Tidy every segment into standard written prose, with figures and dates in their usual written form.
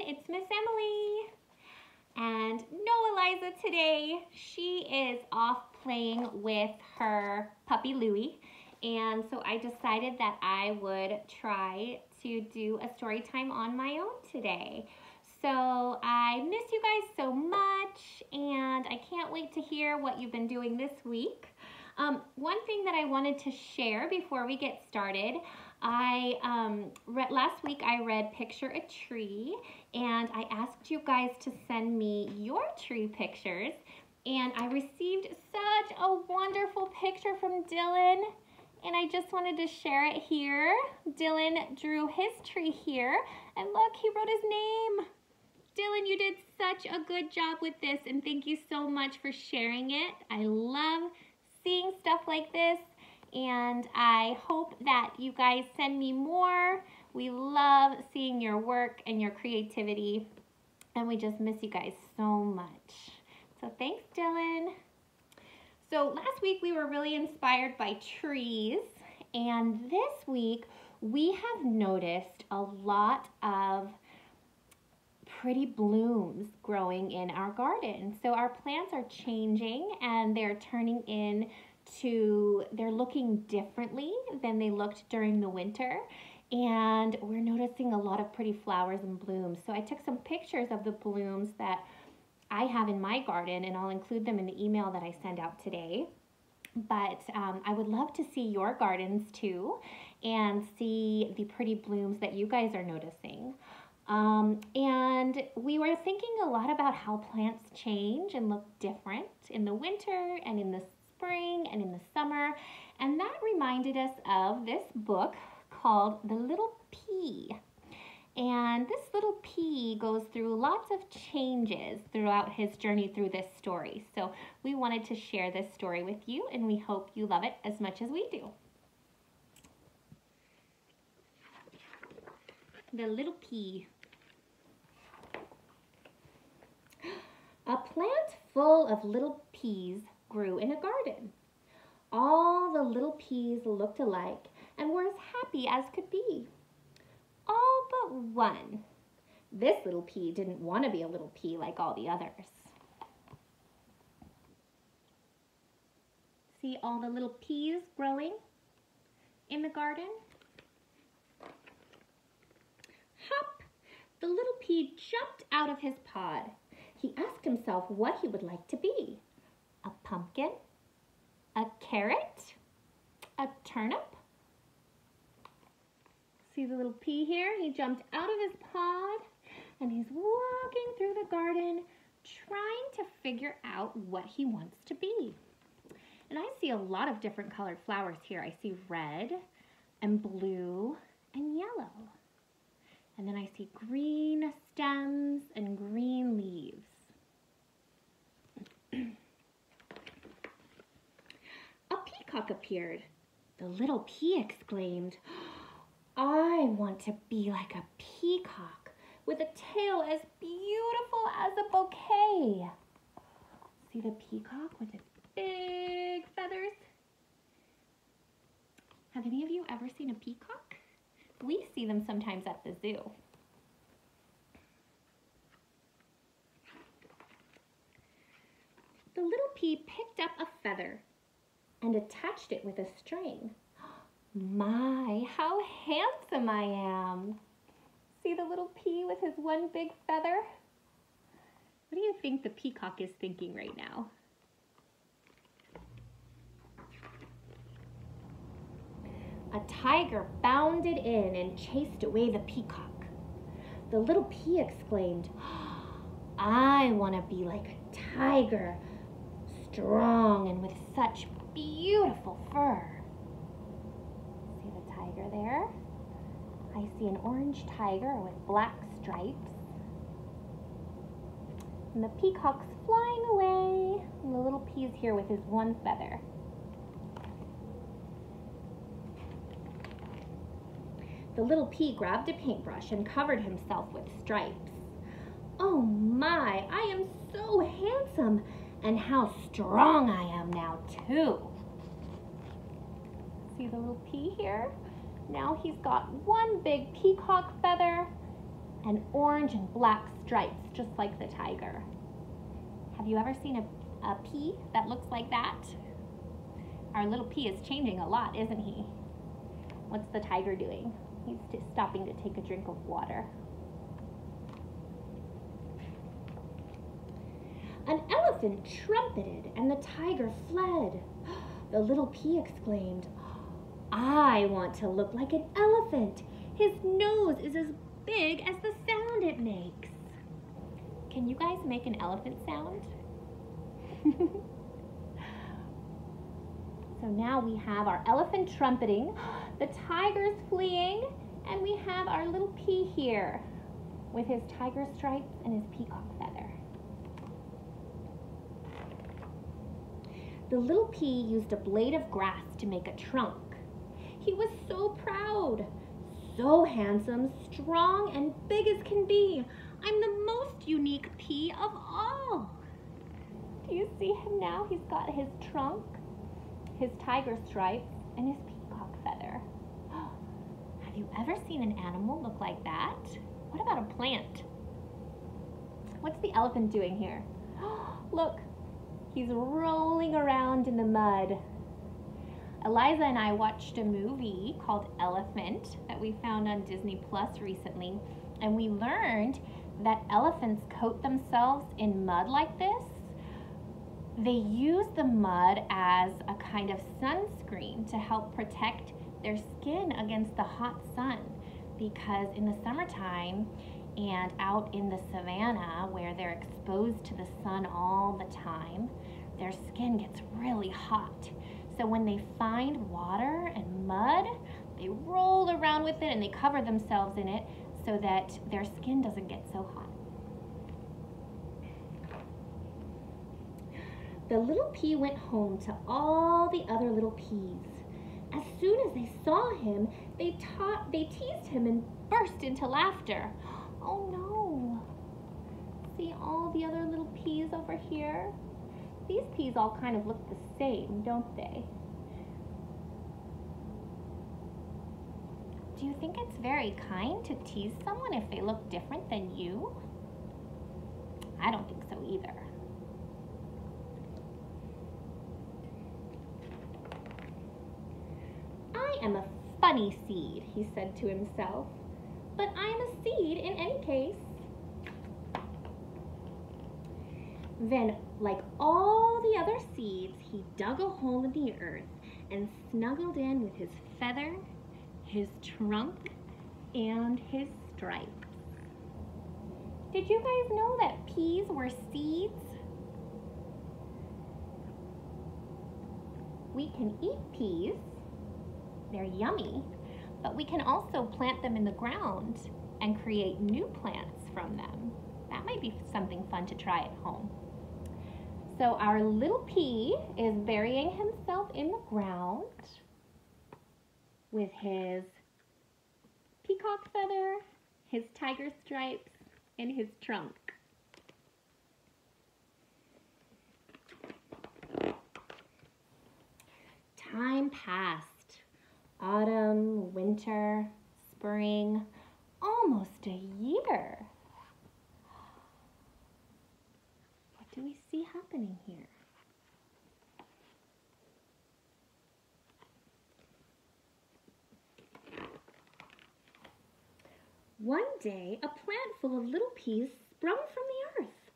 it's Miss Emily. And no Eliza today. She is off playing with her puppy Louie. And so I decided that I would try to do a story time on my own today. So I miss you guys so much and I can't wait to hear what you've been doing this week. One thing that I wanted to share before we get started, last week I read Picture a Tree, and I asked you guys to send me your tree pictures, and I received such a wonderful picture from Dylan, and I just wanted to share it here. Dylan drew his tree here, and look, he wrote his name. Dylan, you did such a good job with this, and thank you so much for sharing it. I love seeing stuff like this, and I hope that you guys send me more. We love seeing your work and your creativity, and we just miss you guys so much. So thanks, Dylan. So last week we were really inspired by trees, and this week we have noticed a lot of pretty blooms growing in our garden. So our plants are changing and they're turning they're looking differently than they looked during the winter. And we're noticing a lot of pretty flowers and blooms. So I took some pictures of the blooms that I have in my garden, and I'll include them in the email that I send out today. But I would love to see your gardens too and see the pretty blooms that you guys are noticing. And we were thinking a lot about how plants change and look different in the winter and in the spring and in the summer. And that reminded us of this book called The Little Pea. And this little pea goes through lots of changes throughout his journey through this story. So we wanted to share this story with you, and we hope you love it as much as we do. The Little Pea. A plant full of little peas grew in a garden. All the little peas looked alike and were as happy as could be. All but one. This little pea didn't want to be a little pea like all the others. See all the little peas growing in the garden? Hop! The little pea jumped out of his pod. He asked himself what he would like to be. A pumpkin? A carrot? A turnip? See the little pea here? He jumped out of his pod and he's walking through the garden trying to figure out what he wants to be. And I see a lot of different colored flowers here. I see red and blue and yellow. And then I see green stems and green leaves. A peacock appeared. The little pea exclaimed, "I want to be like a peacock with a tail as beautiful as a bouquet." See the peacock with its big feathers? Have any of you ever seen a peacock? We see them sometimes at the zoo. The little pea picked up a feather and attached it with a string. My, how handsome I am. See the little pea with his one big feather? What do you think the peacock is thinking right now? A tiger bounded in and chased away the peacock. The little pea exclaimed, "I want to be like a tiger, strong and with such beautiful fur." See the tiger there? I see an orange tiger with black stripes. And the peacock's flying away, and the little pea's here with his one feather. The little pea grabbed a paintbrush and covered himself with stripes. Oh my, I am so handsome, and how strong I am now too. See the little pea here? Now he's got one big peacock feather and orange and black stripes, just like the tiger. Have you ever seen a pea that looks like that? Our little pea is changing a lot, isn't he? What's the tiger doing? He's just stopping to take a drink of water. An elephant trumpeted and the tiger fled. The little pea exclaimed, "I want to look like an elephant. His nose is as big as the sound it makes." Can you guys make an elephant sound? So now we have our elephant trumpeting, the tiger's fleeing, and we have our little pea here with his tiger stripes and his peacock feather. The little pea used a blade of grass to make a trunk. He was so proud, so handsome, strong, and big as can be. I'm the most unique pea of all. Do you see him now? He's got his trunk, his tiger stripes, and his peacock feather. Have you ever seen an animal look like that? What about a plant? What's the elephant doing here? Look, he's rolling around in the mud. Eliza and I watched a movie called Elephant that we found on Disney Plus recently, and we learned that elephants coat themselves in mud like this. They use the mud as a kind of sunscreen to help protect their skin against the hot sun, because in the summertime and out in the savannah where they're exposed to the sun all the time, their skin gets really hot. So when they find water and mud, they roll around with it and they cover themselves in it so that their skin doesn't get so hot. The little pea went home to all the other little peas. As soon as they saw him, they teased him and burst into laughter. Oh no! See all the other little peas over here? These peas all kind of look the same, don't they? Do you think it's very kind to tease someone if they look different than you? I don't think so either. I am a funny seed, he said to himself, but I am a seed in any case. Then, like all the other seeds, he dug a hole in the earth and snuggled in with his feather, his trunk, and his stripes. Did you guys know that peas were seeds? We can eat peas. They're yummy, but we can also plant them in the ground and create new plants from them. That might be something fun to try at home. So our little pea is burying himself in the ground with his peacock feather, his tiger stripes, and his trunk. Time passed. Autumn, winter, spring, almost a year. What do we see happening here? One day, a plant full of little peas sprung from the earth.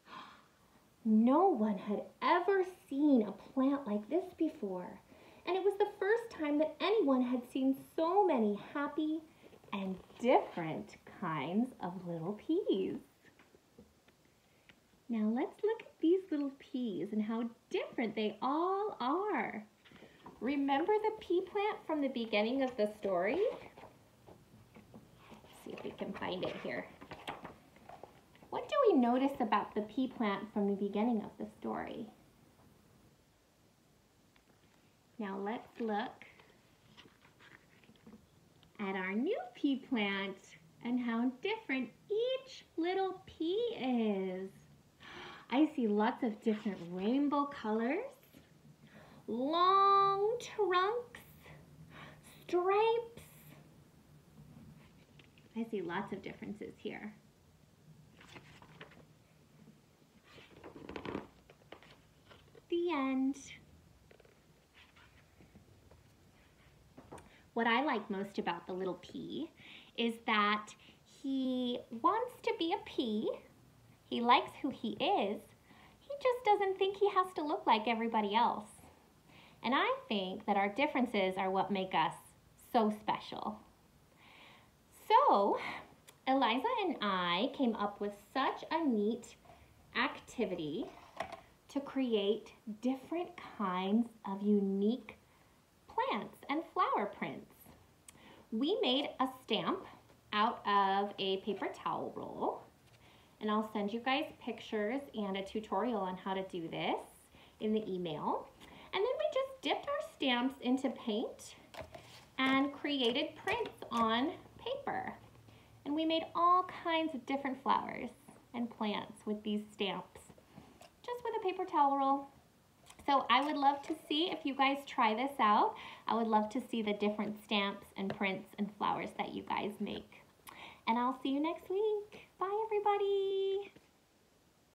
No one had ever seen a plant like this before, and it was the first time that anyone had seen so many happy and different kinds of little peas. Now let's look at these little peas and how different they all are. Remember the pea plant from the beginning of the story? Let's see if we can find it here. What do we notice about the pea plant from the beginning of the story? Now let's look at our new pea plant and how different each little pea is. I see lots of different rainbow colors, long trunks, stripes. I see lots of differences here. The end. What I like most about the little pea is that he wants to be a pea. He likes who he is. He just doesn't think he has to look like everybody else. And I think that our differences are what make us so special. So, Eliza and I came up with such a neat activity to create different kinds of unique plants and flower prints. We made a stamp out of a paper towel roll, and I'll send you guys pictures and a tutorial on how to do this in the email. And then we just dipped our stamps into paint and created prints on paper. And we made all kinds of different flowers and plants with these stamps, just with a paper towel roll. So I would love to see if you guys try this out. I would love to see the different stamps and prints and flowers that you guys make. And I'll see you next week. Bye, everybody.